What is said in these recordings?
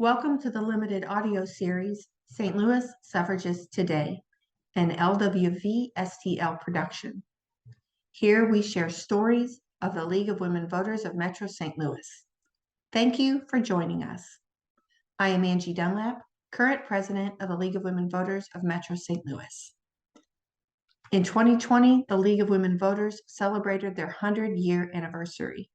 Welcome to the limited audio series, St. Louis Suffragists Today, an LWVSTL production. Here we share stories of the League of Women Voters of Metro St. Louis. Thank you for joining us. I am Angie Dunlap, current president of the League of Women Voters of Metro St. Louis. In 2020, the League of Women Voters celebrated their 100-year anniversary.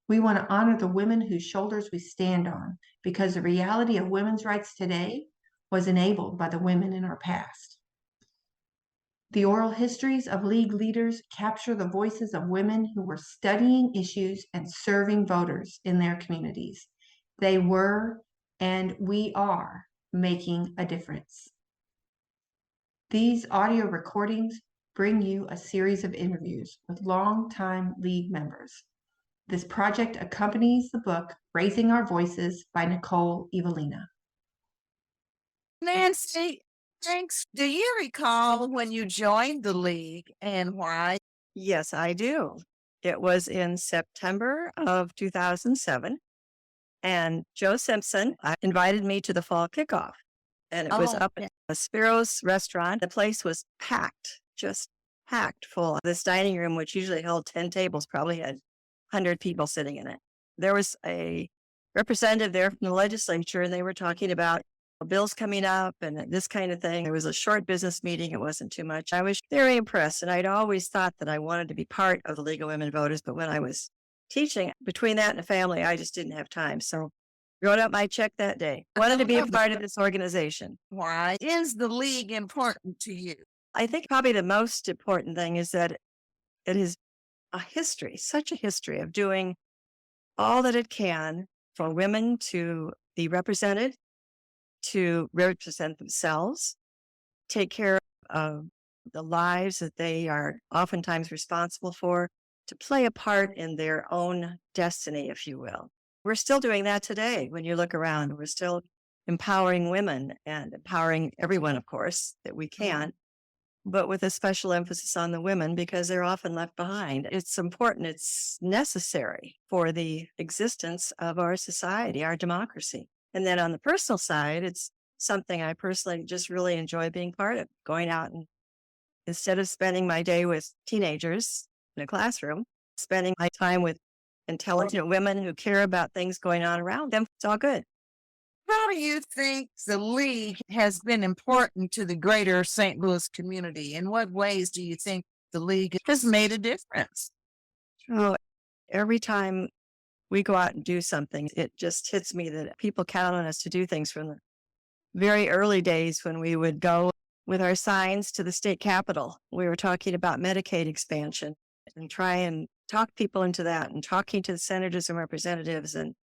We want to honor the women whose shoulders we stand on because the reality of women's rights today was enabled by the women in our past. The oral histories of League leaders capture the voices of women who were studying issues and serving voters in their communities. They were, and we are, making a difference. These audio recordings bring you a series of interviews with longtime League members. This project accompanies the book Raising Our Voices by Nicole Evelina. Nancy, thanks. Do you recall when you joined the League and why? Yes, I do. It was in September of 2007, and Joe Simpson invited me to the fall kickoff, and it was up at a Spiro's restaurant. The place was packed, just packed full. This dining room, which usually held 10 tables, probably had 100 people sitting in it. There was a representative there from the legislature, and they were talking about bills coming up and this kind of thing. There was a short business meeting. It wasn't too much. I was very impressed, and I'd always thought that I wanted to be part of the League of Women Voters, but when I was teaching, between that and the family, I just didn't have time. So wrote out my check that day. Wanted to be a part of this organization. Why is the League important to you? I think probably the most important thing is that it is a history, such a history of doing all that it can for women to be represented, to represent themselves, take care of the lives that they are oftentimes responsible for, to play a part in their own destiny, if you will. We're still doing that today. When you look around, we're still empowering women and empowering everyone, of course, that we can, but with a special emphasis on the women because they're often left behind. It's important. It's necessary for the existence of our society, our democracy. And then on the personal side, it's something I personally just really enjoy being part of, going out and instead of spending my day with teenagers in a classroom, spending my time with intelligent women who care about things going on around them. It's all good. How do you think the League has been important to the greater St. Louis community? In what ways do you think the League has made a difference? Oh, every time we go out and do something, it just hits me that people count on us to do things from the very early days when we would go with our signs to the state capitol. We were talking about Medicaid expansion and try and talk people into that and talking to the senators and representatives and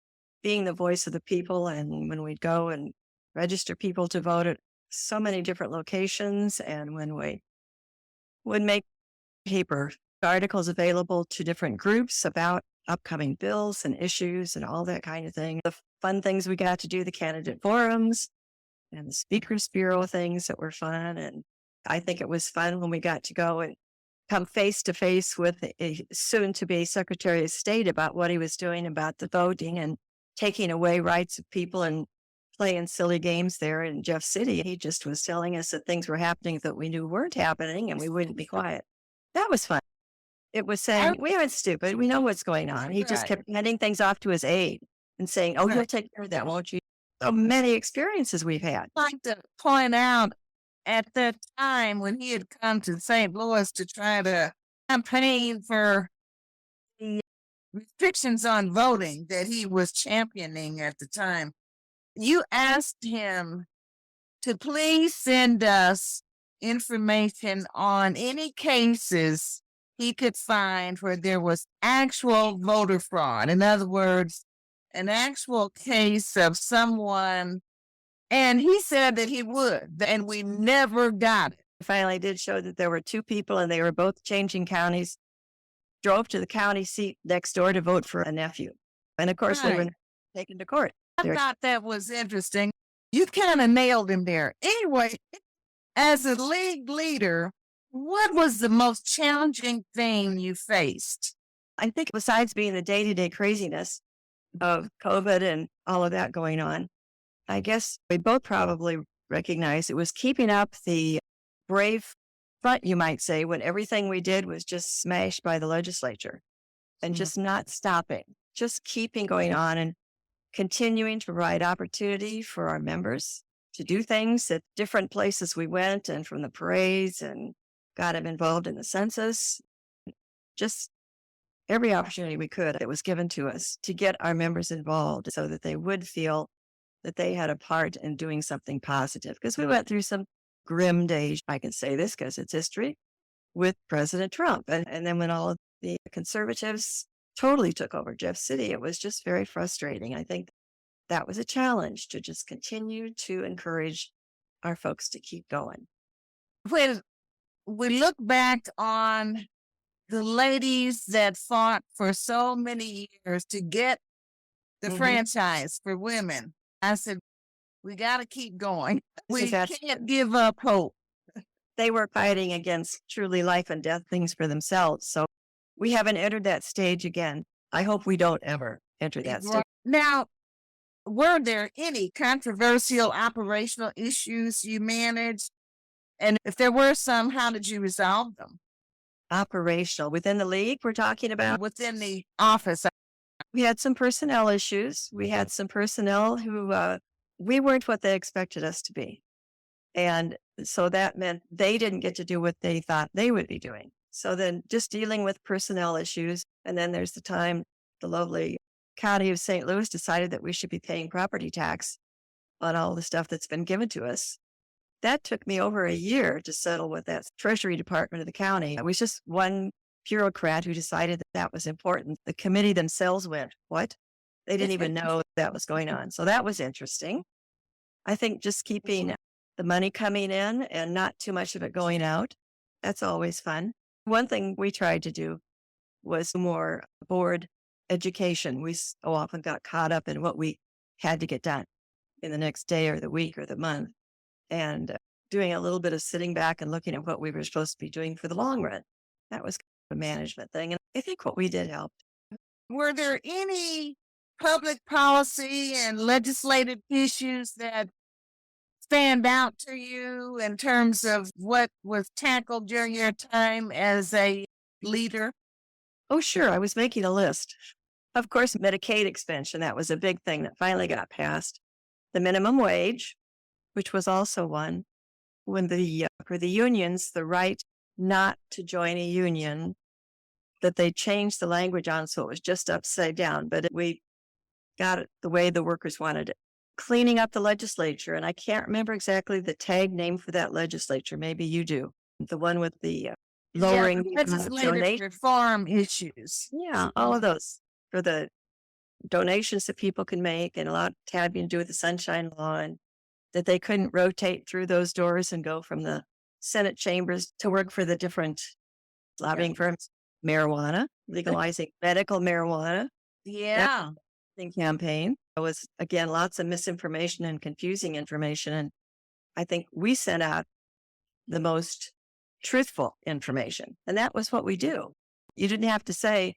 being the voice of the people. And when we'd go and register people to vote at so many different locations, and when we would make paper articles available to different groups about upcoming bills and issues and all that kind of thing. The fun things we got to do, the candidate forums and the Speakers Bureau things that were fun. And I think it was fun when we got to go and come face to face with a soon-to-be Secretary of State about what he was doing about the voting and taking away rights of people and playing silly games there in Jeff City. He just was telling us that things were happening that we knew weren't happening and we wouldn't be quiet. That was fun. It was saying, we aren't stupid. We know what's going on. He just kept handing things off to his aide and saying, oh, you'll take care of that, won't you? So many experiences we've had. I'd like to point out at that time when he had come to St. Louis to try to campaign for the restrictions on voting that he was championing at the time, you asked him to please send us information on any cases he could find where there was actual voter fraud. In other words, an actual case of someone, and he said that he would, and we never got it. Finally did show that there were two people and they were both changing counties, drove to the county seat next door to vote for a nephew. And of course, they were taken to court. I thought that was interesting. You kind of nailed him there. Anyway, as a League leader, what was the most challenging thing you faced? I think besides being the day-to-day craziness of COVID and all of that going on, I guess we both probably recognized it was keeping up the brave front, you might say, when everything we did was just smashed by the legislature and just not stopping, just keeping going on and continuing to provide opportunity for our members to do things at different places we went and from the parades and got them involved in the census. Just every opportunity we could that was given to us to get our members involved so that they would feel that they had a part in doing something positive. Because we went through some grim days, I can say this because it's history, with President Trump. And then when all of the conservatives totally took over Jeff City, it was just very frustrating. I think that was a challenge to just continue to encourage our folks to keep going. When we look back on the ladies that fought for so many years to get the franchise for women, I said, we got to keep going. We can't give up hope. They were fighting against truly life and death things for themselves. So we haven't entered that stage again. I hope we don't ever enter that stage. Now, were there any controversial operational issues you managed? And if there were some, how did you resolve them? Operational within the league, we're talking about? Within the office. We had some personnel issues. We had some personnel who we weren't what they expected us to be. And so that meant they didn't get to do what they thought they would be doing. So then just dealing with personnel issues. And then there's the time the lovely county of St. Louis decided that we should be paying property tax on all the stuff that's been given to us. That took me over a year to settle with that Treasury Department of the county. It was just one bureaucrat who decided that that was important. The committee themselves went, what? They didn't even know that was going on. So that was interesting. I think just keeping the money coming in and not too much of it going out, that's always fun. One thing we tried to do was more board education. We so often got caught up in what we had to get done in the next day or the week or the month, and doing a little bit of sitting back and looking at what we were supposed to be doing for the long run. That was a management thing. And I think what we did helped. Were there any public policy and legislative issues that stand out to you in terms of what was tackled during your time as a leader? Oh, sure. I was making a list. Of course, Medicaid expansion, that was a big thing that finally got passed. The minimum wage, which was also one. When for the unions, the right not to join a union, that they changed the language on so it was just upside down, but we got it the way the workers wanted it. Cleaning up the legislature, and I can't remember exactly the tag name for that legislature. Maybe you do. The one with the lowering legislative reform issues. Yeah, all of those for the donations that people can make, and a lot having to do with the Sunshine Law, and that they couldn't rotate through those doors and go from the Senate chambers to work for the different lobbying firms. Marijuana, legalizing medical marijuana. Yeah. Campaign. It was, again, lots of misinformation and confusing information. And I think we sent out the most truthful information. And that was what we do. You didn't have to say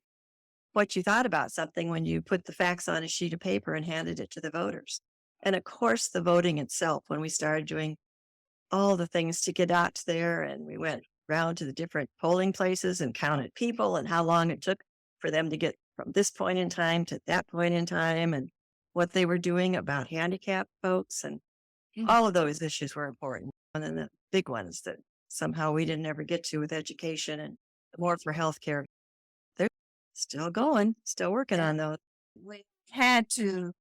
what you thought about something when you put the facts on a sheet of paper and handed it to the voters. And of course, the voting itself, when we started doing all the things to get out there, and we went around to the different polling places and counted people and how long it took for them to get from this point in time to that point in time, and what they were doing about handicapped folks, and all of those issues were important. And then the big ones that somehow we didn't ever get to with education and more for healthcare. They're still going, still working on those. We had to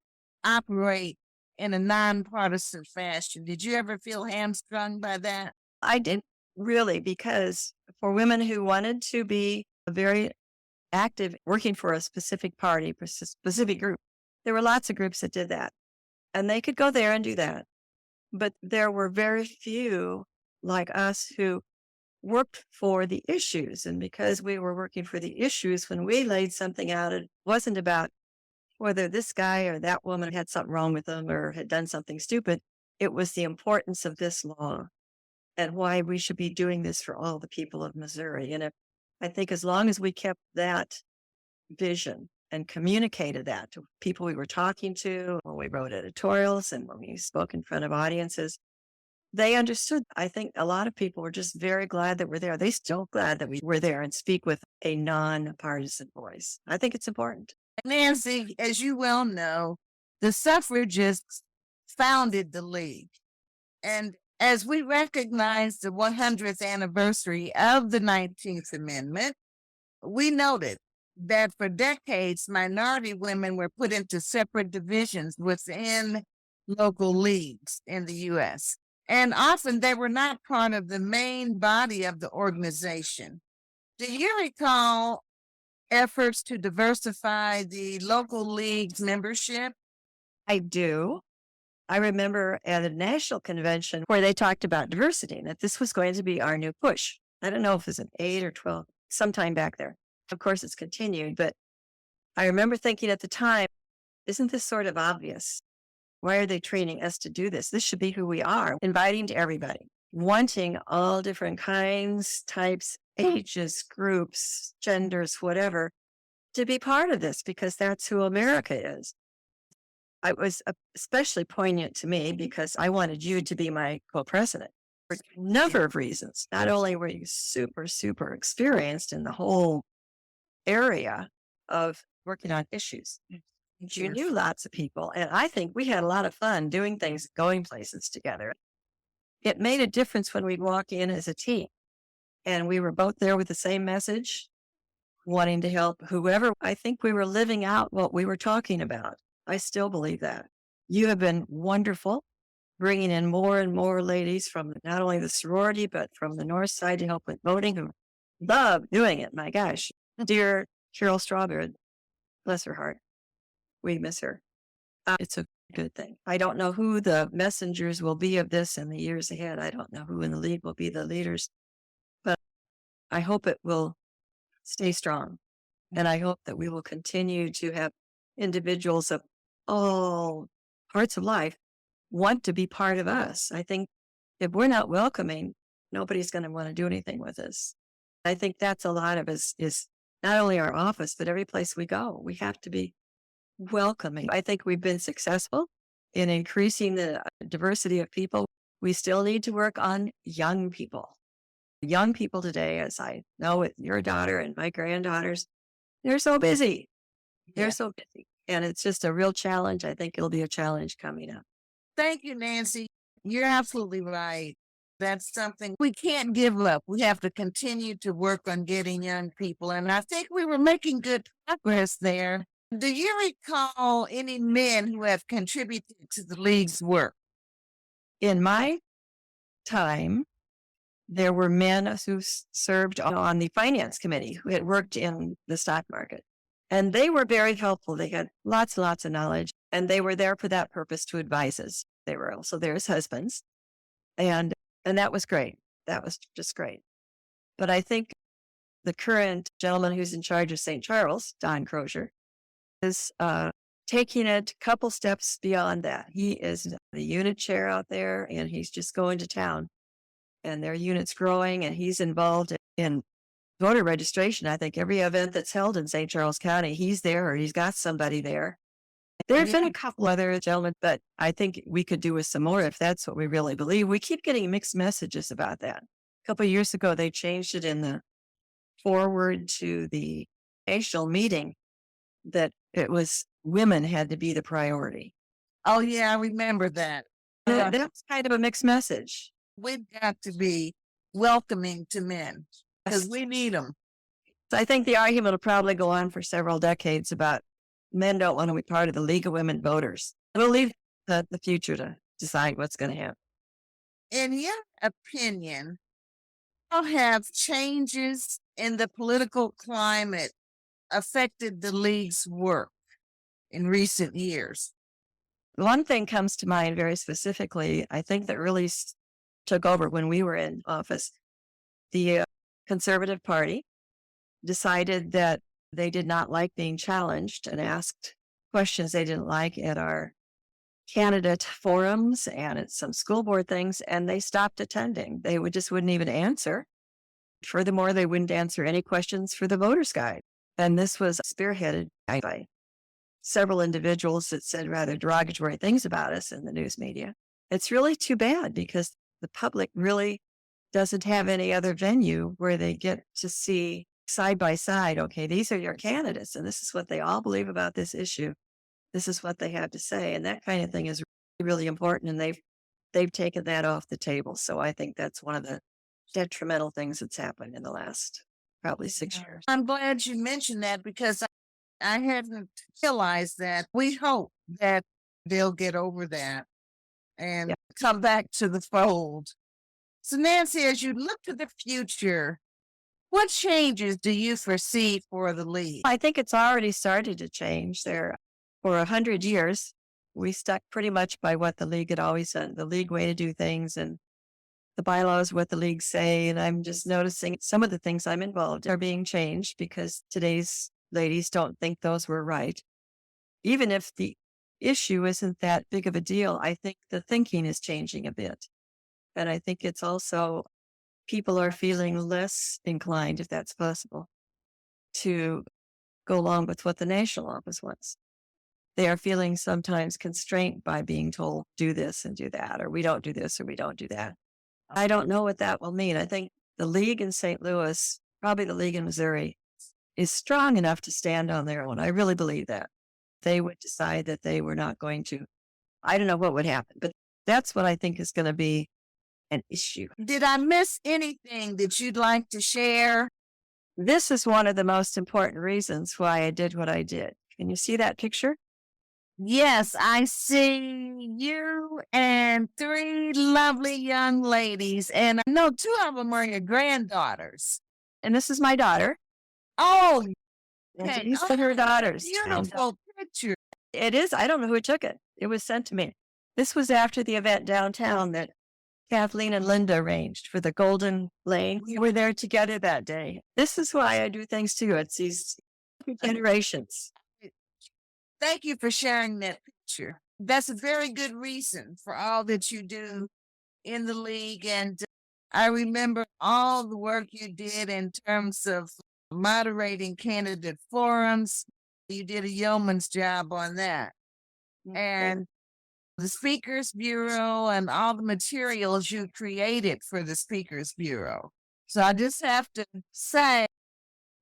operate in a nonpartisan fashion. Did you ever feel hamstrung by that? I didn't really, because for women who wanted to be very active working for a specific party, for a specific group, there were lots of groups that did that. And they could go there and do that. But there were very few like us who worked for the issues. And because we were working for the issues, when we laid something out, it wasn't about whether this guy or that woman had something wrong with them or had done something stupid. It was the importance of this law and why we should be doing this for all the people of Missouri. And I think as long as we kept that vision and communicated that to people we were talking to when we wrote editorials and when we spoke in front of audiences. They understood. I think a lot of people were just very glad that we're there. They're still glad that we were there and speak with a nonpartisan voice. I think it's important. Nancy, as you well know, the suffragists founded the League. And as we recognize the 100th anniversary of the 19th Amendment, we noted that for decades, minority women were put into separate divisions within local leagues in the U.S. And often they were not part of the main body of the organization. Do you recall efforts to diversify the local league's membership? I do. I remember at a national convention where they talked about diversity and that this was going to be our new push. I don't know if it was an 8 or 12, sometime back there. Of course, it's continued, but I remember thinking at the time, isn't this sort of obvious? Why are they training us to do this? This should be who we are, inviting to everybody, wanting all different kinds, types, ages, groups, genders, whatever, to be part of this because that's who America is. It was especially poignant to me because I wanted you to be my co-president for a number of reasons. Not only were you super, super experienced in the whole area of working on issues, you knew lots of people. And I think we had a lot of fun doing things, going places together. It made a difference when we'd walk in as a team and we were both there with the same message, wanting to help whoever. I think we were living out what we were talking about. I still believe that. You have been wonderful, bringing in more and more ladies from not only the sorority, but from the North Side to help with voting, who love doing it. My gosh. Dear Carol Strawberry, bless her heart. We miss her. It's a good thing. I don't know who the messengers will be of this in the years ahead. I don't know who in the league will be the leaders, but I hope it will stay strong. And I hope that we will continue to have individuals of all parts of life want to be part of us. I think if we're not welcoming, nobody's going to want to do anything with us. I think that's a lot of us is not only our office, but every place we go. We have to be welcoming. I think we've been successful in increasing the diversity of people. We still need to work on young people. Young people today, as I know with your daughter and my granddaughters, they're so busy. They're so busy. And it's just a real challenge. I think it'll be a challenge coming up. Thank you, Nancy. You're absolutely right. That's something we can't give up. We have to continue to work on getting young people. And I think we were making good progress there. Do you recall any men who have contributed to the league's work? In my time, there were men who served on the finance committee who had worked in the stock market. And they were very helpful. They had lots and lots of knowledge, and they were there for that purpose to advise us. They were also there as husbands. And that was great. That was just great. But I think the current gentleman who's in charge of St. Charles, Don Crozier, is taking it a couple steps beyond that. He is the unit chair out there, and he's just going to town. And their unit's growing, and he's involved in voter registration. I think every event that's held in St. Charles County, he's there or he's got somebody there. There have been a couple other gentlemen, but I think we could do with some more if that's what we really believe. We keep getting mixed messages about that. A couple of years ago, they changed it in the forward to the national meeting that it was women had to be the priority. Oh, yeah, I remember that. That's kind of a mixed message. We've got to be welcoming to men because we need them. So I think the argument will probably go on for several decades about men don't want to be part of the League of Women Voters. We'll leave the future to decide what's going to happen. In your opinion, how have changes in the political climate affected the League's work in recent years? One thing comes to mind very specifically, I think that really took over when we were in office. The Conservative Party decided that they did not like being challenged and asked questions they didn't like at our candidate forums and at some school board things, and they stopped attending. They wouldn't even answer. Furthermore, they wouldn't answer any questions for the voters guide. And this was spearheaded by several individuals that said rather derogatory things about us in the news media. It's really too bad because the public really doesn't have any other venue where they get to see side by side, okay, these are your candidates and this is what they all believe about this issue. This is what they have to say. And that kind of thing is really, really important. And they've taken that off the table. So I think that's one of the detrimental things that's happened in the last probably 6 years. I'm glad you mentioned that because I hadn't realized that. We hope that they'll get over that and come back to the fold. So Nancy, as you look to the future, what changes do you foresee for the league? I think it's already started to change there. For 100 years, we stuck pretty much by what the league had always done, the league way to do things and the bylaws, what the league say. And I'm just noticing some of the things I'm involved in are being changed because today's ladies don't think those were right. Even if the issue isn't that big of a deal, I think the thinking is changing a bit. And I think it's also people are feeling less inclined, if that's possible, to go along with what the national office wants. They are feeling sometimes constrained by being told, do this and do that, or we don't do this or we don't do that. I don't know what that will mean. I think the league in St. Louis, probably the league in Missouri, is strong enough to stand on their own. I really believe that. They would decide that they were not going to. I don't know what would happen, but that's what I think is going to be an issue. Did I miss anything that you'd like to share? This is one of the most important reasons why I did what I did. Can you see that picture? Yes, I see you and 3 lovely young ladies, and I know 2 of them are your granddaughters. And this is my daughter. Oh, And okay. these are her daughters. Beautiful picture. It is. I don't know who took it. It was sent to me. This was after the event downtown that Kathleen and Linda arranged for the Golden Lane. We were there together that day. This is why I do things too. It's these generations. Thank you for sharing that picture. That's a very good reason for all that you do in the league. And I remember all the work you did in terms of moderating candidate forums. You did a yeoman's job on that. And the Speakers Bureau and all the materials you created for the Speakers Bureau. So I just have to say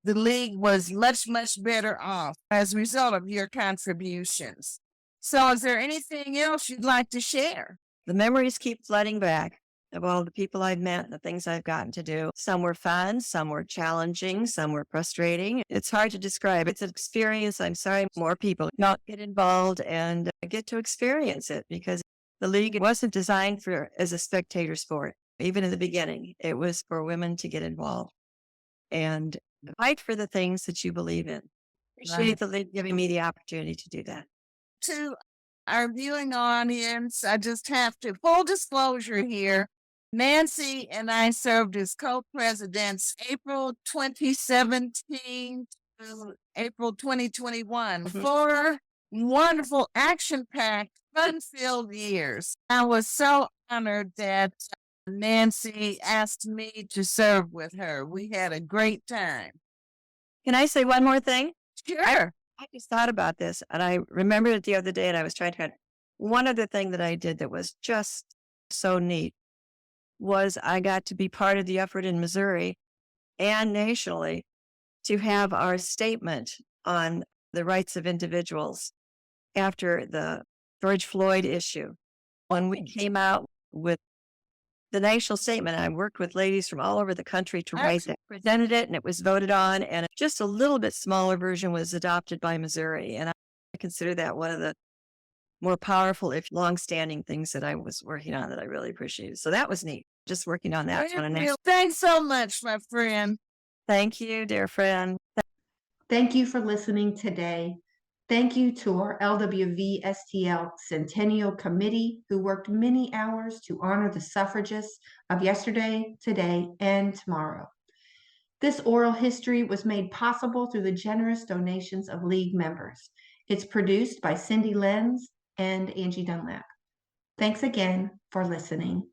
the league was much, much better off as a result of your contributions. So is there anything else you'd like to share? The memories keep flooding back of all the people I've met and the things I've gotten to do. Some were fun, some were challenging, some were frustrating. It's hard to describe. It's an experience. I'm sorry more people not get involved and get to experience it because the league wasn't designed as a spectator sport. Even in the beginning, it was for women to get involved and fight for the things that you believe in. Appreciate the league giving me the opportunity to do that. To our viewing audience, I just have to, full disclosure here, Nancy and I served as co-presidents April 2017 to April 2021. 4 wonderful, action-packed, fun-filled years. I was so honored that Nancy asked me to serve with her. We had a great time. Can I say one more thing? Sure. I just thought about this and I remembered it the other day and I was trying to. One other thing that I did that was just so neat was I got to be part of the effort in Missouri and nationally to have our statement on the rights of individuals after the George Floyd issue. When we came out with the national statement, I worked with ladies from all over the country to write that, presented it, and it was voted on. And just a little bit smaller version was adopted by Missouri. And I consider that one of the more powerful, if long-standing things that I was working on that I really appreciated. So that was neat, just working on that. Thanks so much, my friend. Thank you, dear friend. Thank you for listening today. Thank you to our LWVSTL Centennial Committee who worked many hours to honor the suffragists of yesterday, today, and tomorrow. This oral history was made possible through the generous donations of League members. It's produced by Cindy Lenz and Angie Dunlap. Thanks again for listening.